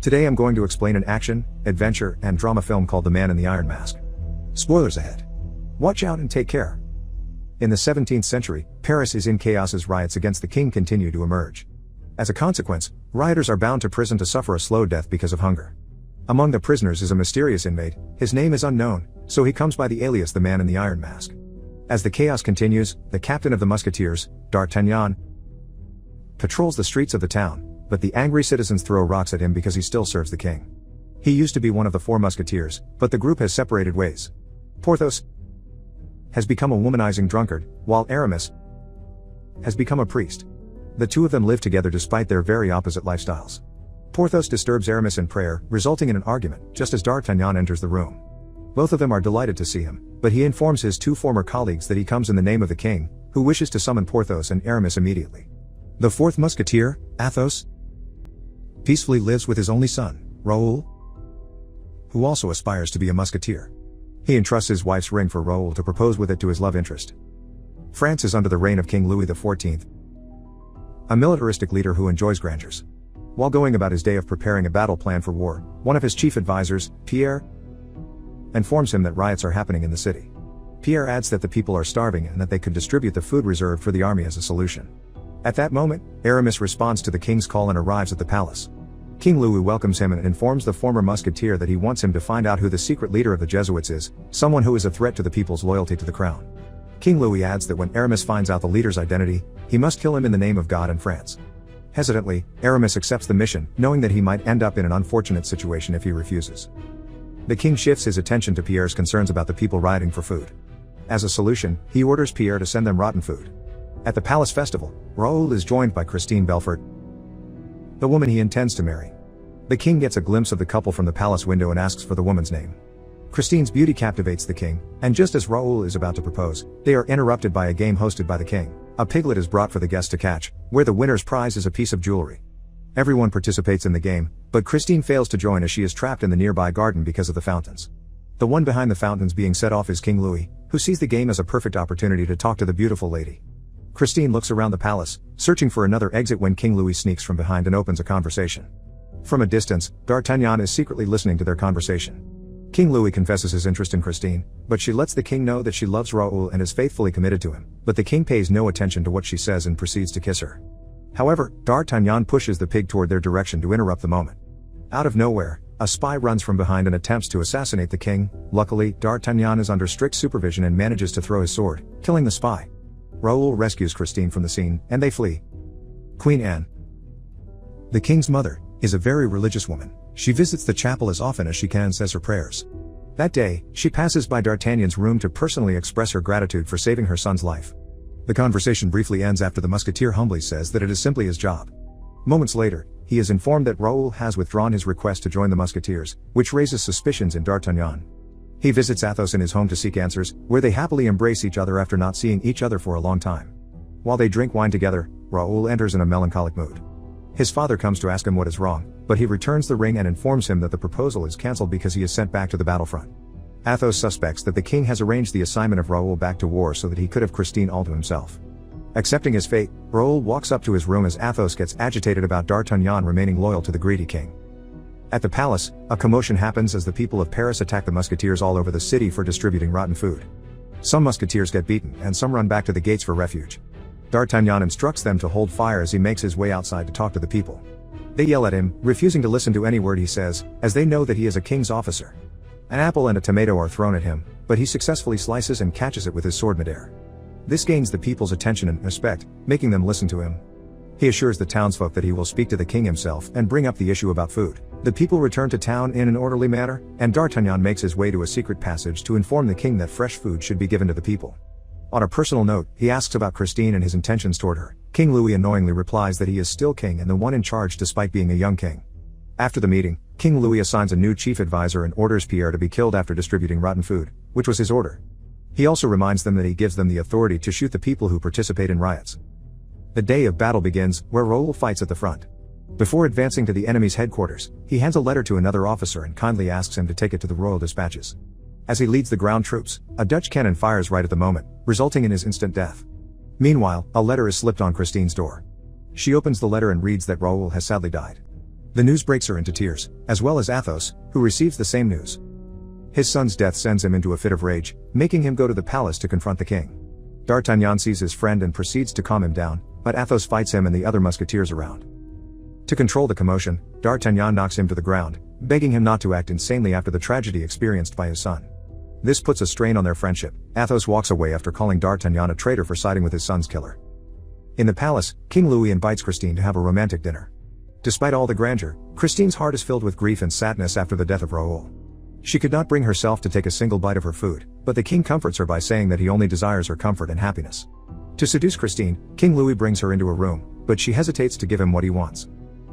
Today I'm going to explain an action, adventure, and drama film called The Man in the Iron Mask. Spoilers ahead. Watch out and take care. In the 17th century, Paris is in chaos as riots against the king continue to emerge. As a consequence, rioters are bound to prison to suffer a slow death because of hunger. Among the prisoners is a mysterious inmate. His name is unknown, so he comes by the alias The Man in the Iron Mask. As the chaos continues, the captain of the Musketeers, D'Artagnan, patrols the streets of the town, but the angry citizens throw rocks at him because he still serves the king. He used to be one of the 4 Musketeers, but the group has separated ways. Porthos has become a womanizing drunkard, while Aramis has become a priest. The two of them live together despite their very opposite lifestyles. Porthos disturbs Aramis in prayer, resulting in an argument, just as D'Artagnan enters the room. Both of them are delighted to see him, but he informs his 2 former colleagues that he comes in the name of the king, who wishes to summon Porthos and Aramis immediately. The 4th Musketeer, Athos, peacefully lives with his only son, Raoul, who also aspires to be a musketeer. He entrusts his wife's ring for Raoul to propose with it to his love interest. France is under the reign of King Louis XIV, a militaristic leader who enjoys grandeurs. While going about his day of preparing a battle plan for war, one of his chief advisors, Pierre, informs him that riots are happening in the city. Pierre adds that the people are starving and that they could distribute the food reserved for the army as a solution. At that moment, Aramis responds to the king's call and arrives at the palace. King Louis welcomes him and informs the former musketeer that he wants him to find out who the secret leader of the Jesuits is, someone who is a threat to the people's loyalty to the crown. King Louis adds that when Aramis finds out the leader's identity, he must kill him in the name of God and France. Hesitantly, Aramis accepts the mission, knowing that he might end up in an unfortunate situation if he refuses. The king shifts his attention to Pierre's concerns about the people rioting for food. As a solution, he orders Pierre to send them rotten food. At the palace festival, Raoul is joined by Christine Belfort, the woman he intends to marry. The king gets a glimpse of the couple from the palace window and asks for the woman's name. Christine's beauty captivates the king, and just as Raoul is about to propose, they are interrupted by a game hosted by the king. A piglet is brought for the guests to catch, where the winner's prize is a piece of jewelry. Everyone participates in the game, but Christine fails to join as she is trapped in the nearby garden because of the fountains. The one behind the fountains being set off is King Louis, who sees the game as a perfect opportunity to talk to the beautiful lady. Christine looks around the palace, searching for another exit when King Louis sneaks from behind and opens a conversation. From a distance, D'Artagnan is secretly listening to their conversation. King Louis confesses his interest in Christine, but she lets the king know that she loves Raoul and is faithfully committed to him, but the king pays no attention to what she says and proceeds to kiss her. However, D'Artagnan pushes the pig toward their direction to interrupt the moment. Out of nowhere, a spy runs from behind and attempts to assassinate the king. Luckily, D'Artagnan is under strict supervision and manages to throw his sword, killing the spy. Raoul rescues Christine from the scene, and they flee. Queen Anne, the king's mother, is a very religious woman. She visits the chapel as often as she can and says her prayers. That day, she passes by D'Artagnan's room to personally express her gratitude for saving her son's life. The conversation briefly ends after the musketeer humbly says that it is simply his job. Moments later, he is informed that Raoul has withdrawn his request to join the musketeers, which raises suspicions in D'Artagnan. He visits Athos in his home to seek answers, where they happily embrace each other after not seeing each other for a long time. While they drink wine together, Raoul enters in a melancholic mood. His father comes to ask him what is wrong, but he returns the ring and informs him that the proposal is cancelled because he is sent back to the battlefront. Athos suspects that the king has arranged the assignment of Raoul back to war so that he could have Christine all to himself. Accepting his fate, Raoul walks up to his room as Athos gets agitated about D'Artagnan remaining loyal to the greedy king. At the palace, a commotion happens as the people of Paris attack the musketeers all over the city for distributing rotten food. Some musketeers get beaten and some run back to the gates for refuge. D'Artagnan instructs them to hold fire as he makes his way outside to talk to the people. They yell at him, refusing to listen to any word he says, as they know that he is a king's officer. An apple and a tomato are thrown at him, but he successfully slices and catches it with his sword midair. This gains the people's attention and respect, making them listen to him. He assures the townsfolk that he will speak to the king himself and bring up the issue about food. The people return to town in an orderly manner, and D'Artagnan makes his way to a secret passage to inform the king that fresh food should be given to the people. On a personal note, he asks about Christine and his intentions toward her. King Louis annoyingly replies that he is still king and the one in charge despite being a young king. After the meeting, King Louis assigns a new chief advisor and orders Pierre to be killed after distributing rotten food, which was his order. He also reminds them that he gives them the authority to shoot the people who participate in riots. The day of battle begins, where Raoul fights at the front. Before advancing to the enemy's headquarters, he hands a letter to another officer and kindly asks him to take it to the royal dispatches. As he leads the ground troops, a Dutch cannon fires right at the moment, resulting in his instant death. Meanwhile, a letter is slipped on Christine's door. She opens the letter and reads that Raoul has sadly died. The news breaks her into tears, as well as Athos, who receives the same news. His son's death sends him into a fit of rage, making him go to the palace to confront the king. D'Artagnan sees his friend and proceeds to calm him down, but Athos fights him and the other musketeers around. To control the commotion, D'Artagnan knocks him to the ground, begging him not to act insanely after the tragedy experienced by his son. This puts a strain on their friendship. Athos walks away after calling D'Artagnan a traitor for siding with his son's killer. In the palace, King Louis invites Christine to have a romantic dinner. Despite all the grandeur, Christine's heart is filled with grief and sadness after the death of Raoul. She could not bring herself to take a single bite of her food, but the king comforts her by saying that he only desires her comfort and happiness. To seduce Christine, King Louis brings her into a room, but she hesitates to give him what he wants.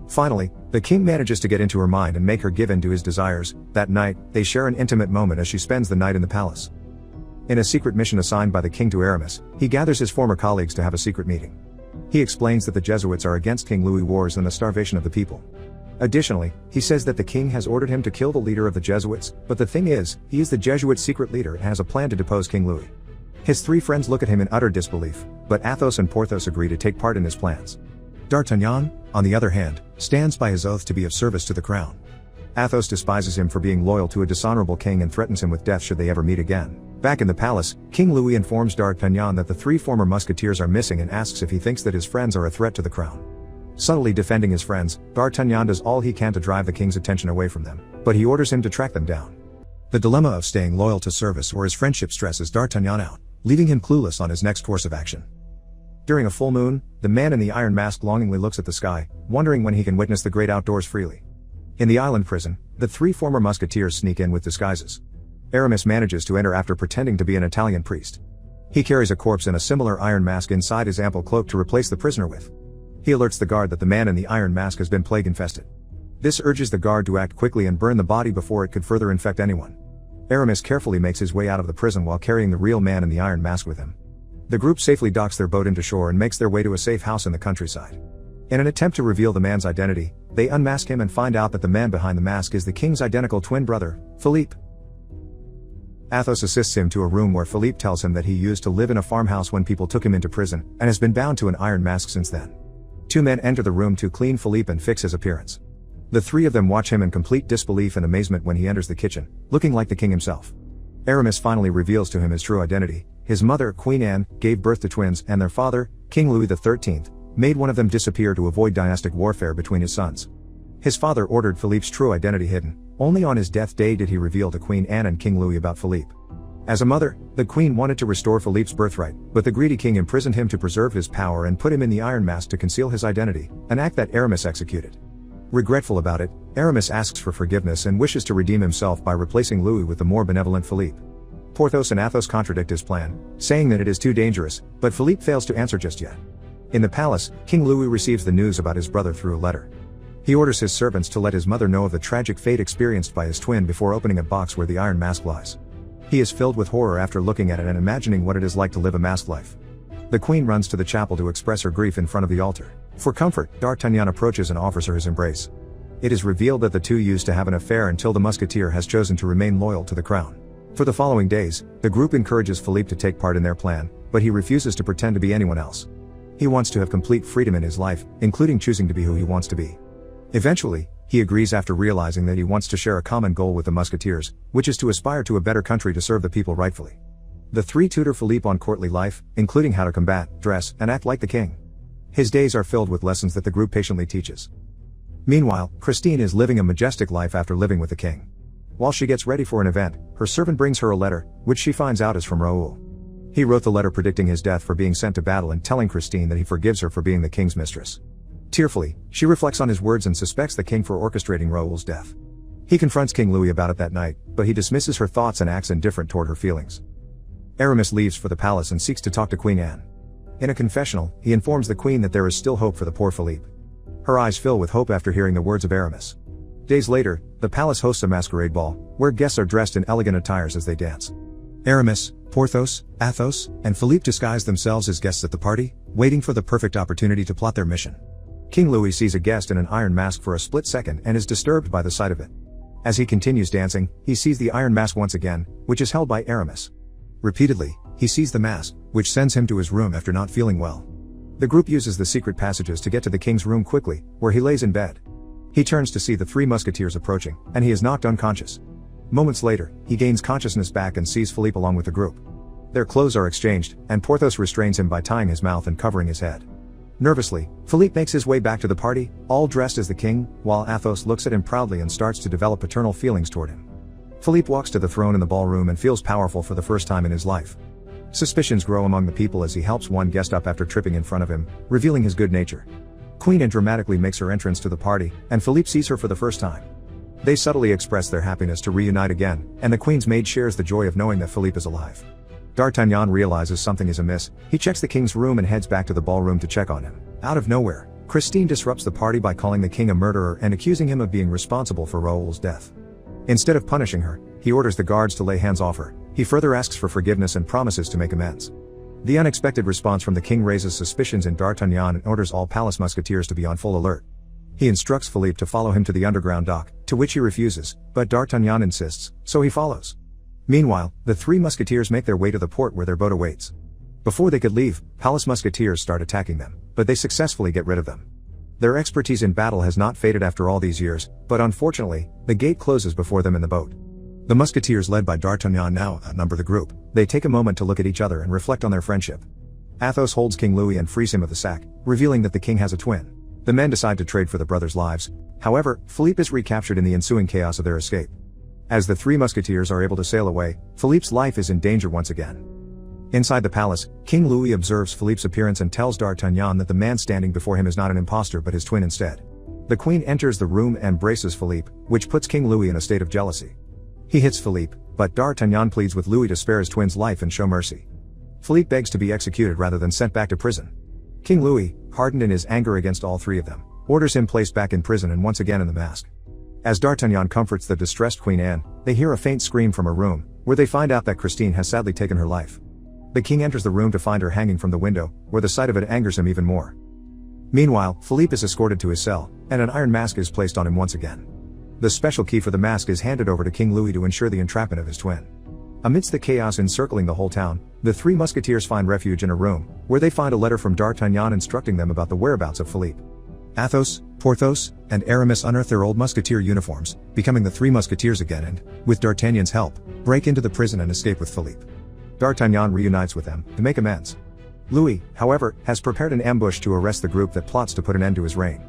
Finally, the king manages to get into her mind and make her give in to his desires. That night, they share an intimate moment as she spends the night in the palace. In a secret mission assigned by the king to Aramis, he gathers his former colleagues to have a secret meeting. He explains that the Jesuits are against King Louis' wars and the starvation of the people. Additionally, he says that the king has ordered him to kill the leader of the Jesuits, but the thing is, he is the Jesuits' secret leader and has a plan to depose King Louis. His three friends look at him in utter disbelief, but Athos and Porthos agree to take part in his plans. D'Artagnan, on the other hand, stands by his oath to be of service to the crown. Athos despises him for being loyal to a dishonorable king and threatens him with death should they ever meet again. Back in the palace, King Louis informs D'Artagnan that the three former musketeers are missing and asks if he thinks that his friends are a threat to the crown. Subtly defending his friends, D'Artagnan does all he can to drive the king's attention away from them, but he orders him to track them down. The dilemma of staying loyal to service or his friendship stresses D'Artagnan out, leaving him clueless on his next course of action. During a full moon, the man in the iron mask longingly looks at the sky, wondering when he can witness the great outdoors freely. In the island prison, the three former musketeers sneak in with disguises. Aramis manages to enter after pretending to be an Italian priest. He carries a corpse in a similar iron mask inside his ample cloak to replace the prisoner with. He alerts the guard that the man in the iron mask has been plague infested. This urges the guard to act quickly and burn the body before it could further infect anyone. Aramis carefully makes his way out of the prison while carrying the real man in the iron mask with him. The group safely docks their boat into shore and makes their way to a safe house in the countryside. In an attempt to reveal the man's identity, they unmask him and find out that the man behind the mask is the king's identical twin brother, Philippe. Athos assists him to a room where Philippe tells him that he used to live in a farmhouse when people took him into prison, and has been bound to an iron mask since then. Two men enter the room to clean Philippe and fix his appearance. The three of them watch him in complete disbelief and amazement when he enters the kitchen, looking like the king himself. Aramis finally reveals to him his true identity. His mother, Queen Anne, gave birth to twins, and their father, King Louis XIII, made one of them disappear to avoid dynastic warfare between his sons. His father ordered Philippe's true identity hidden. Only on his death day did he reveal to Queen Anne and King Louis about Philippe. As a mother, the queen wanted to restore Philippe's birthright, but the greedy king imprisoned him to preserve his power and put him in the iron mask to conceal his identity, an act that Aramis executed. Regretful about it, Aramis asks for forgiveness and wishes to redeem himself by replacing Louis with the more benevolent Philippe. Porthos and Athos contradict his plan, saying that it is too dangerous, but Philippe fails to answer just yet. In the palace, King Louis receives the news about his brother through a letter. He orders his servants to let his mother know of the tragic fate experienced by his twin before opening a box where the iron mask lies. He is filled with horror after looking at it and imagining what it is like to live a masked life. The queen runs to the chapel to express her grief in front of the altar. For comfort, D'Artagnan approaches and offers her his embrace. It is revealed that the two used to have an affair until the musketeer has chosen to remain loyal to the crown. For the following days, the group encourages Philippe to take part in their plan, but he refuses to pretend to be anyone else. He wants to have complete freedom in his life, including choosing to be who he wants to be. Eventually, he agrees after realizing that he wants to share a common goal with the musketeers, which is to aspire to a better country to serve the people rightfully. The three tutor Philippe on courtly life, including how to combat, dress, and act like the king. His days are filled with lessons that the group patiently teaches. Meanwhile, Christine is living a majestic life after living with the king. While she gets ready for an event, her servant brings her a letter, which she finds out is from Raoul. He wrote the letter predicting his death for being sent to battle and telling Christine that he forgives her for being the king's mistress. Tearfully, she reflects on his words and suspects the king for orchestrating Raoul's death. He confronts King Louis about it that night, but he dismisses her thoughts and acts indifferent toward her feelings. Aramis leaves for the palace and seeks to talk to Queen Anne. In a confessional, he informs the queen that there is still hope for the poor Philippe. Her eyes fill with hope after hearing the words of Aramis. Days later, the palace hosts a masquerade ball, where guests are dressed in elegant attires as they dance. Aramis, Porthos, Athos, and Philippe disguise themselves as guests at the party, waiting for the perfect opportunity to plot their mission. King Louis sees a guest in an iron mask for a split second and is disturbed by the sight of it. As he continues dancing, he sees the iron mask once again, which is held by Aramis. Repeatedly, he sees the mask, which sends him to his room after not feeling well. The group uses the secret passages to get to the king's room quickly, where he lays in bed. He turns to see the three musketeers approaching, and he is knocked unconscious. Moments later, he gains consciousness back and sees Philippe along with the group. Their clothes are exchanged, and Porthos restrains him by tying his mouth and covering his head. Nervously, Philippe makes his way back to the party, all dressed as the king, while Athos looks at him proudly and starts to develop paternal feelings toward him. Philippe walks to the throne in the ballroom and feels powerful for the first time in his life. Suspicions grow among the people as he helps one guest up after tripping in front of him, revealing his good nature. Queen Anne dramatically makes her entrance to the party, and Philippe sees her for the first time. They subtly express their happiness to reunite again, and the queen's maid shares the joy of knowing that Philippe is alive. D'Artagnan realizes something is amiss. He checks the king's room and heads back to the ballroom to check on him. Out of nowhere, Christine disrupts the party by calling the king a murderer and accusing him of being responsible for Raoul's death. Instead of punishing her, he orders the guards to lay hands off her. He further asks for forgiveness and promises to make amends. The unexpected response from the king raises suspicions in D'Artagnan and orders all palace musketeers to be on full alert. He instructs Philippe to follow him to the underground dock, to which he refuses, but D'Artagnan insists, so he follows. Meanwhile, the three musketeers make their way to the port where their boat awaits. Before they could leave, palace musketeers start attacking them, but they successfully get rid of them. Their expertise in battle has not faded after all these years, but unfortunately, the gate closes before them in the boat. The musketeers led by D'Artagnan now outnumber the group. They take a moment to look at each other and reflect on their friendship. Athos holds King Louis and frees him of the sack, revealing that the king has a twin. The men decide to trade for the brothers' lives. However, Philippe is recaptured in the ensuing chaos of their escape. As the three musketeers are able to sail away, Philippe's life is in danger once again. Inside the palace, King Louis observes Philippe's appearance and tells D'Artagnan that the man standing before him is not an impostor but his twin instead. The queen enters the room and braces Philippe, which puts King Louis in a state of jealousy. He hits Philippe, but D'Artagnan pleads with Louis to spare his twin's life and show mercy. Philippe begs to be executed rather than sent back to prison. King Louis, hardened in his anger against all three of them, orders him placed back in prison and once again in the mask. As D'Artagnan comforts the distressed Queen Anne, they hear a faint scream from a room, where they find out that Christine has sadly taken her life. The king enters the room to find her hanging from the window, where the sight of it angers him even more. Meanwhile, Philippe is escorted to his cell, and an iron mask is placed on him once again. The special key for the mask is handed over to King Louis to ensure the entrapment of his twin. Amidst the chaos encircling the whole town, the three musketeers find refuge in a room, where they find a letter from D'Artagnan instructing them about the whereabouts of Philippe. Athos, Porthos, and Aramis unearth their old musketeer uniforms, becoming the three musketeers again and, with D'Artagnan's help, break into the prison and escape with Philippe. D'Artagnan reunites with them, to make amends. Louis, however, has prepared an ambush to arrest the group that plots to put an end to his reign.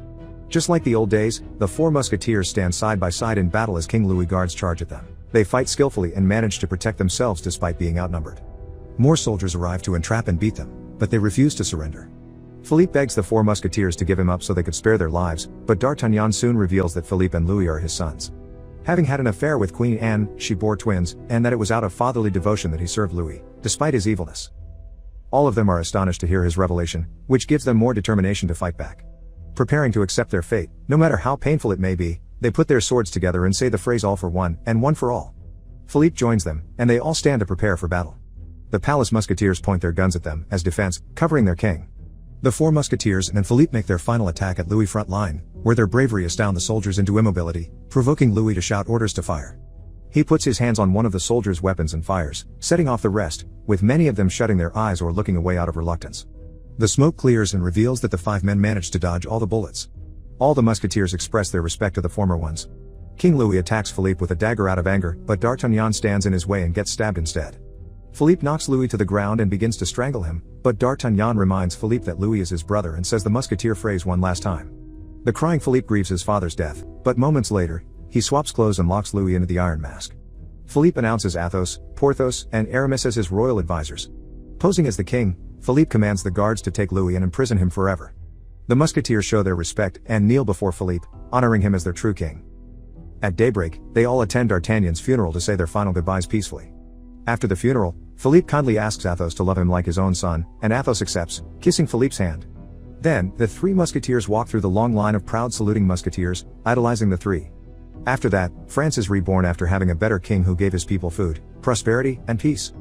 Just like the old days, the four musketeers stand side by side in battle as King Louis guards charge at them. They fight skillfully and manage to protect themselves despite being outnumbered. More soldiers arrive to entrap and beat them, but they refuse to surrender. Philippe begs the four musketeers to give him up so they could spare their lives, but D'Artagnan soon reveals that Philippe and Louis are his sons. Having had an affair with Queen Anne, she bore twins, and that it was out of fatherly devotion that he served Louis, despite his evilness. All of them are astonished to hear his revelation, which gives them more determination to fight back. Preparing to accept their fate, no matter how painful it may be, they put their swords together and say the phrase all for one, and one for all. Philippe joins them, and they all stand to prepare for battle. The palace musketeers point their guns at them, as defense, covering their king. The four musketeers and Philippe make their final attack at Louis' front line, where their bravery astound the soldiers into immobility, provoking Louis to shout orders to fire. He puts his hands on one of the soldiers' weapons and fires, setting off the rest, with many of them shutting their eyes or looking away out of reluctance. The smoke clears and reveals that the five men managed to dodge all the bullets. All the musketeers express their respect to the former ones. King Louis attacks Philippe with a dagger out of anger, but D'Artagnan stands in his way and gets stabbed instead. Philippe knocks Louis to the ground and begins to strangle him, but D'Artagnan reminds Philippe that Louis is his brother and says the musketeer phrase one last time. The crying Philippe grieves his father's death, but moments later, he swaps clothes and locks Louis into the iron mask. Philippe announces Athos, Porthos, and Aramis as his royal advisors. Posing as the king, Philippe commands the guards to take Louis and imprison him forever. The musketeers show their respect and kneel before Philippe, honoring him as their true king. At daybreak, they all attend D'Artagnan's funeral to say their final goodbyes peacefully. After the funeral, Philippe kindly asks Athos to love him like his own son, and Athos accepts, kissing Philippe's hand. Then, the three musketeers walk through the long line of proud saluting musketeers, idolizing the three. After that, France is reborn after having a better king who gave his people food, prosperity, and peace.